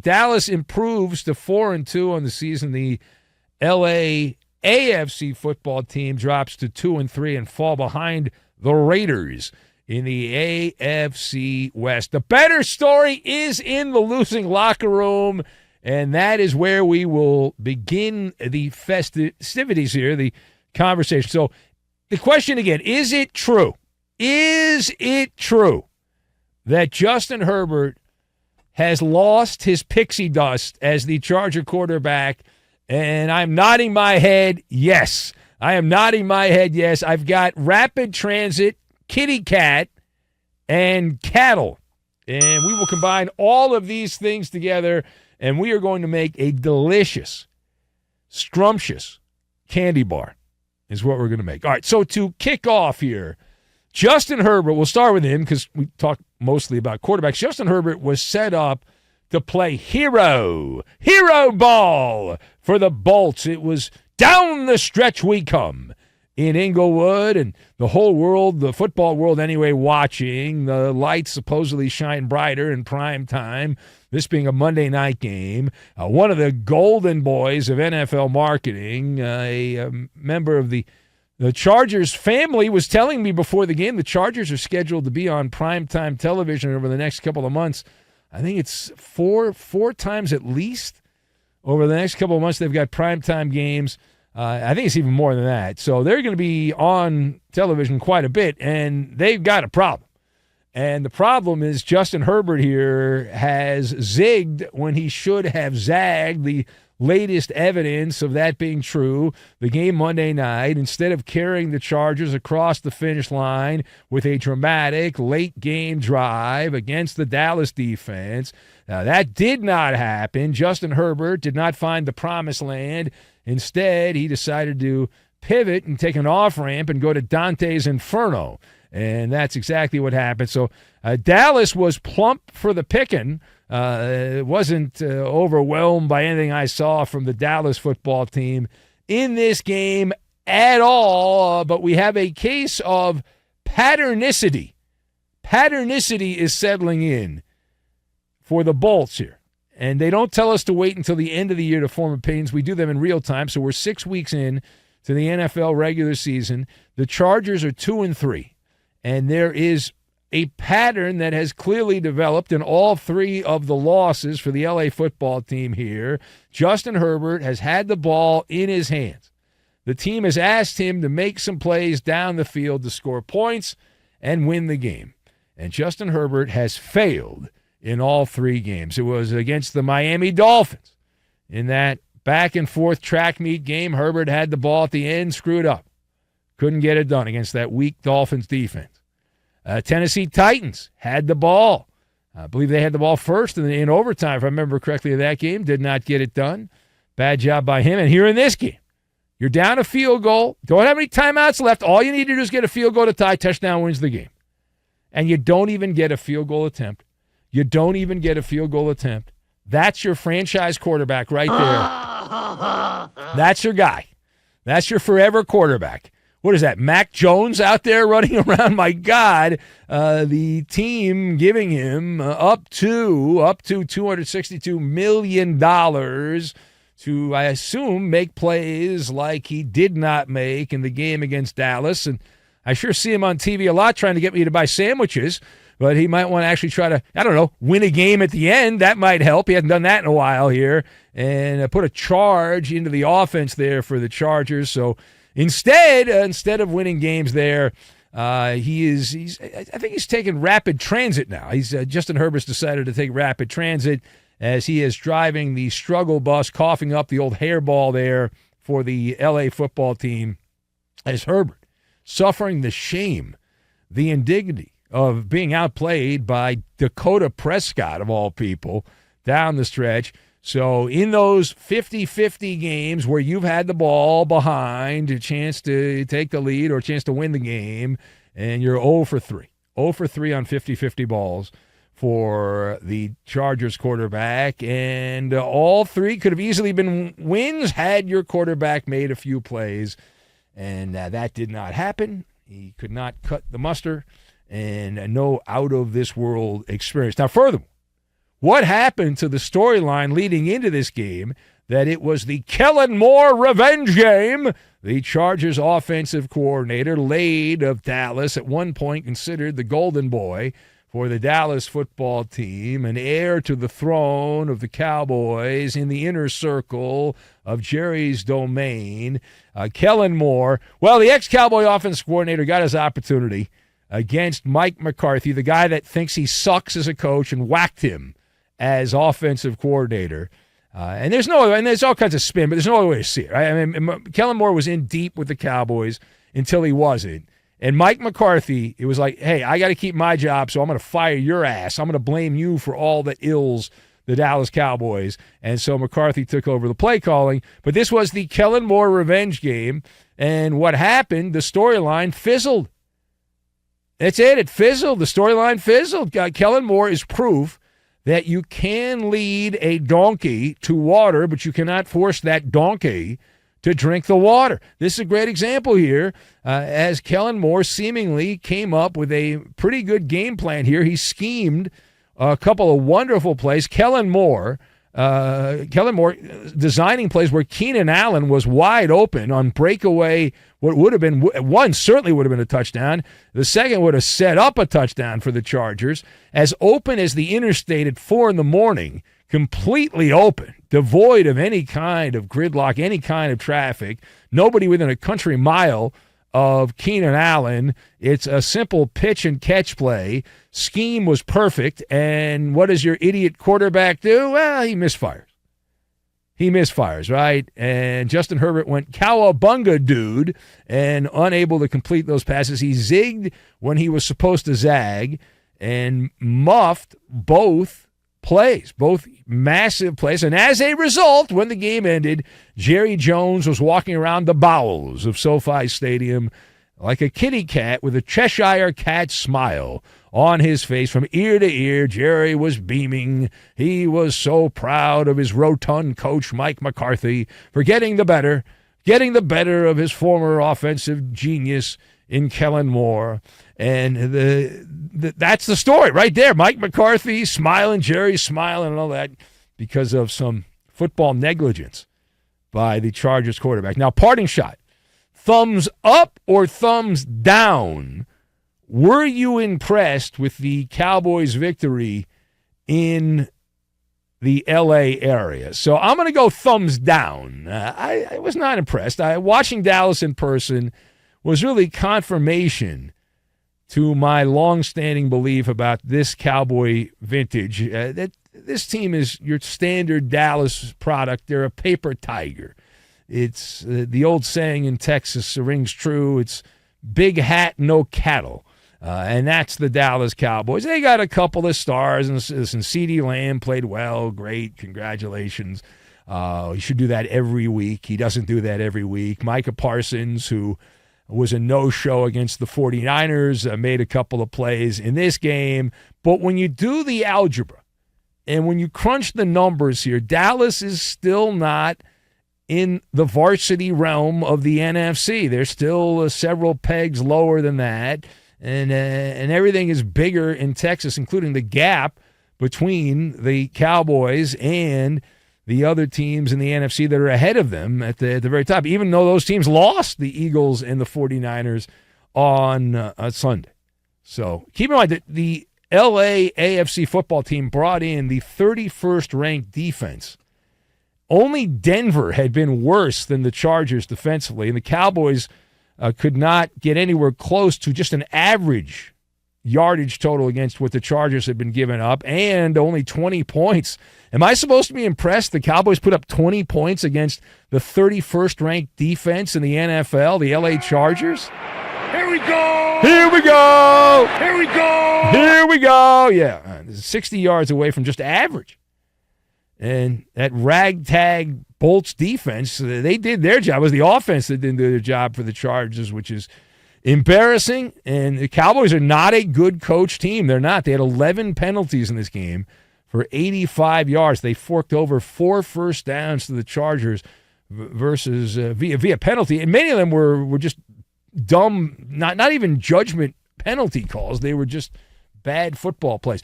Dallas improves to 4-2 on the season. The L.A. AFC football team drops to 2-3 and fall behind the Raiders in the AFC West. The better story is in the losing locker room, and that is where we will begin the festivities here, the conversation. So the question again, is it true? Is it true that Justin Herbert has lost his pixie dust as the Charger quarterback? And I'm nodding my head yes. I am nodding my head yes. I've got rapid transit, kitty cat, and cattle. And we will combine all of these things together, and we are going to make a delicious, scrumptious candy bar is what we're going to make. All right, so to kick off here, Justin Herbert, we'll start with him because we talk mostly about quarterbacks. Justin Herbert was set up to play hero ball for the Bolts. It was down the stretch we come in Inglewood, and the whole world, the football world anyway, watching. The lights supposedly shine brighter in prime time, this being a Monday night game. One of the golden boys of NFL marketing, a member of the Chargers family, was telling me before the game the Chargers are scheduled to be on primetime television over the next couple of months. I think it's four times at least over the next couple of months. They've got primetime games. I think it's even more than that. So they're going to be on television quite a bit, and they've got a problem. And the problem is Justin Herbert here has zigged when he should have zagged. The latest evidence of that being true, the game Monday night, instead of carrying the Chargers across the finish line with a dramatic late-game drive against the Dallas defense. Now, that did not happen. Justin Herbert did not find the promised land. Instead, he decided to pivot and take an off-ramp and go to Dante's Inferno. And that's exactly what happened. So Dallas was plump for the picking. It wasn't overwhelmed by anything I saw from the Dallas football team in this game at all. But we have a case of patternicity. Patternicity is settling in for the Bolts here. And they don't tell us to wait until the end of the year to form opinions. We do them in real time. So we're 6 weeks in to the NFL regular season. The Chargers are 2-3. And there is a pattern that has clearly developed in all three of the losses for the LA football team here. Justin Herbert has had the ball in his hands. The team has asked him to make some plays down the field to score points and win the game. And Justin Herbert has failed in all three games. It was against the Miami Dolphins. In that back-and-forth track meet game, Herbert had the ball at the end, screwed up. Couldn't get it done against that weak Dolphins defense. Tennessee Titans had the ball. I believe they had the ball first in overtime, if I remember correctly, of that game. Did not get it done. Bad job by him. And here in this game, you're down a field goal. Don't have any timeouts left. All you need to do is get a field goal to tie. Touchdown wins the game. And you don't even get a field goal attempt. That's your franchise quarterback right there. That's your guy. That's your forever quarterback. What is that, Mac Jones out there running around? My God, the team giving him up to $262 million to, I assume, make plays like he did not make in the game against Dallas. And I sure see him on TV a lot trying to get me to buy sandwiches. But he might want to actually try to, win a game at the end. That might help. He hasn't done that in a while here. And put a charge into the offense there for the Chargers. So instead of winning games there, I think he's taking rapid transit now. Justin Herbert's decided to take rapid transit as he is driving the struggle bus, coughing up the old hairball there for the LA football team as Herbert suffering the shame, the indignity of being outplayed by Dakota Prescott, of all people, down the stretch. So in those 50-50 games where you've had the ball behind, a chance to take the lead or a chance to win the game, and you're 0 for 3. 0 for 3 on 50-50 balls for the Chargers quarterback. And all three could have easily been wins had your quarterback made a few plays. And that did not happen. He could not cut the muster. And no out-of-this-world experience. Now, furthermore, what happened to the storyline leading into this game, that it was the Kellen Moore revenge game. The Chargers offensive coordinator, Lade of Dallas, at one point considered the golden boy for the Dallas football team, an heir to the throne of the Cowboys in the inner circle of Jerry's domain. Kellen Moore, well, the ex-Cowboy offensive coordinator got his opportunity against Mike McCarthy, the guy that thinks he sucks as a coach, and whacked him as offensive coordinator. And there's all kinds of spin, but there's no other way to see it. Right? I mean, Kellen Moore was in deep with the Cowboys until he wasn't. And Mike McCarthy, it was like, hey, I got to keep my job, so I'm going to fire your ass. I'm going to blame you for all that ills the Dallas Cowboys. And so McCarthy took over the play calling. But this was the Kellen Moore revenge game. And what happened, the storyline fizzled. That's it. It fizzled. The storyline fizzled. Kellen Moore is proof that you can lead a donkey to water, but you cannot force that donkey to drink the water. This is a great example here, as Kellen Moore seemingly came up with a pretty good game plan here. He schemed a couple of wonderful plays. Kellen Moore designing plays where Keenan Allen was wide open on breakaway. What would have been one certainly would have been a touchdown. The second would have set up a touchdown for the Chargers. As open as the interstate at 4 a.m, completely open, devoid of any kind of gridlock, any kind of traffic. Nobody within a country mile of Keenan Allen. It's a simple pitch and catch play. Scheme was perfect. And what does your idiot quarterback do? Well, he misfires. He misfires, right? And Justin Herbert went cowabunga, dude, and unable to complete those passes. He zigged when he was supposed to zag and muffed both plays, both massive plays. And as a result, when the game ended, Jerry Jones was walking around the bowels of SoFi Stadium like a kitty cat with a Cheshire cat smile on his face from ear to ear. Jerry was beaming. He was so proud of his rotund coach, Mike McCarthy, for getting the better of his former offensive genius in Kellen Moore. And that's the story right there. Mike McCarthy smiling, Jerry smiling, and all that because of some football negligence by the Chargers quarterback. Now, parting shot. Thumbs up or thumbs down? Were you impressed with the Cowboys' victory in the L.A. area? So I'm going to go thumbs down. I was not impressed. Watching Dallas in person was really confirmation to my long-standing belief about this Cowboy vintage, that this team is your standard Dallas product. They're a paper tiger. It's the old saying in Texas rings true. It's big hat, no cattle. And that's the Dallas Cowboys. They got a couple of stars, and CeeDee Lamb played well. Great. Congratulations. He should do that every week. He doesn't do that every week. Micah Parsons, who was a no-show against the 49ers, made a couple of plays in this game. But when you do the algebra and when you crunch the numbers here, Dallas is still not in the varsity realm of the NFC. They're still several pegs lower than that. And everything is bigger in Texas, including the gap between the Cowboys and the other teams in the NFC that are ahead of them at the very top, even though those teams lost, the Eagles and the 49ers, on Sunday. So keep in mind that the L.A. AFC football team brought in the 31st ranked defense. Only Denver had been worse than the Chargers defensively, and the Cowboys could not get anywhere close to just an average yardage total against what the Chargers had been giving up, and only 20 points. Am I supposed to be impressed? The Cowboys put up 20 points against the 31st ranked defense in the NFL, the LA Chargers? Here we go! Here we go! Here we go! Here we go! Yeah, 60 yards away from just average. And that ragtag Bolts defense, they did their job. It was the offense that didn't do their job for the Chargers, which is embarrassing. And the Cowboys are not a good coach team. They're not. They had 11 penalties in this game for 85 yards. They forked over 4 first downs to the Chargers versus via penalty. And many of them were just dumb, not even judgment penalty calls. They were just bad football plays.